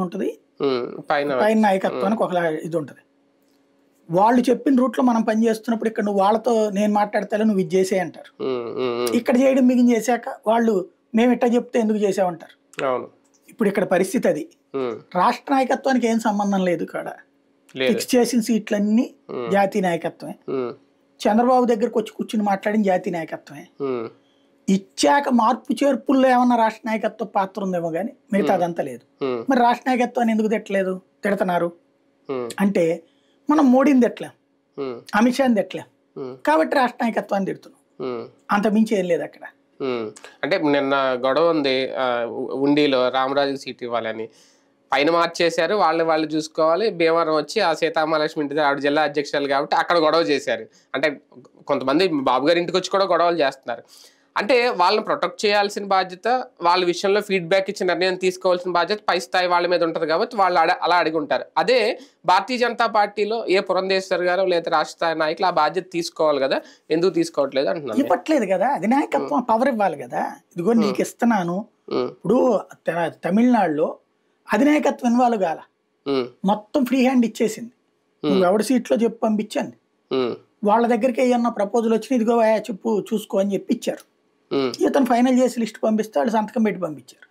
ఉంటది. పైన పైన నాయకత్వానికి ఒక ఇది ఉంటది. వాళ్ళు చెప్పిన రూట్లో మనం పని చేస్తున్నప్పుడు ఇక్కడ నువ్వు వాళ్ళతో నేను మాట్లాడతాను నువ్వు ఇది చేసే అంటారు. ఇక్కడ చేయడం మిగిలిన చేశాక వాళ్ళు మేము ఇట్లా చెప్తే ఎందుకు చేసామంటారు. ఇప్పుడు ఇక్కడ పరిస్థితి అది. రాష్ట్ర నాయకత్వానికి ఏం సంబంధం లేదు ఇక్కడ. ఫిక్స్ చేసిన సీట్లన్నీ జాతీయ నాయకత్వమే. చంద్రబాబు దగ్గరకు వచ్చి కూర్చుని మాట్లాడిన జాతీయ నాయకత్వమే. ఇచ్చాక మార్పు చేర్పుల్లో ఏమన్నా రాష్ట్ర నాయకత్వ పాత్ర ఉందేమో కానీ మిగతా అదంతా లేదు. మరి రాష్ట్ర నాయకత్వాన్ని ఎందుకు తిట్టలేదు, తిడుతున్నారు అంటే మనం మోడీని తిట్టలేం, అమిత్ షాని తిట్టలేం, కాబట్టి రాష్ట్ర నాయకత్వాన్ని తిడుతున్నాం. అంత మించి ఏం లేదు అక్కడ. అంటే నిన్న గొడవ ఉంది ఉండిలో రామరాజుకి సీట్ ఇవ్వాలని, పైన మార్చేశారు, వాళ్ళు చూసుకోవాలి. భీమవరం వచ్చి ఆ సీతామహాలక్ష్మి ఇంటి ఆవిడ జిల్లా అధ్యక్షురాలు కాబట్టి అక్కడ గొడవ చేశారు. అంటే కొంతమంది బాబు గారి ఇంటికి వచ్చి కూడా గొడవలు చేస్తున్నారు. అంటే వాళ్ళని ప్రొటెక్ట్ చేయాల్సిన బాధ్యత, వాళ్ళ విషయంలో ఫీడ్బ్యాక్ ఇచ్చి నిర్ణయం తీసుకోవాల్సిన బాధ్యత పై స్థాయి వాళ్ళ మీద ఉంటుంది కాబట్టి వాళ్ళు అలా అడిగి ఉంటారు. అదే భారతీయ జనతా పార్టీలో ఏ పురంధేశ్వర్ గారు లేదా రాష్ట్ర స్థాయి నాయకులు ఆ బాధ్యత తీసుకోవాలి కదా, ఎందుకు తీసుకోవట్లేదు అంటున్నాను. ఇవ్వట్లేదు కదా, అధినాయకత్వం పవర్ ఇవ్వాలి కదా. ఇదిగో నీకు ఇస్తున్నాను. ఇప్పుడు తమిళనాడులో అధినాయకత్వం ఇన్వాల్వ్ కాల, మొత్తం ఫ్రీ హ్యాండ్ ఇచ్చేసింది. నువ్వు ఎవరి సీట్లో చెప్పు పంపించండి. వాళ్ళ దగ్గరికి ఏమన్నా ప్రపోజల్ వచ్చిన ఇదిగో చెప్పు చూసుకో అని చెప్పి ఇచ్చారు. ఇతను ఫైనల్ చేసి లిస్ట్ పంపిస్తే వాళ్ళు సంతకం పెట్టి పంపించారు.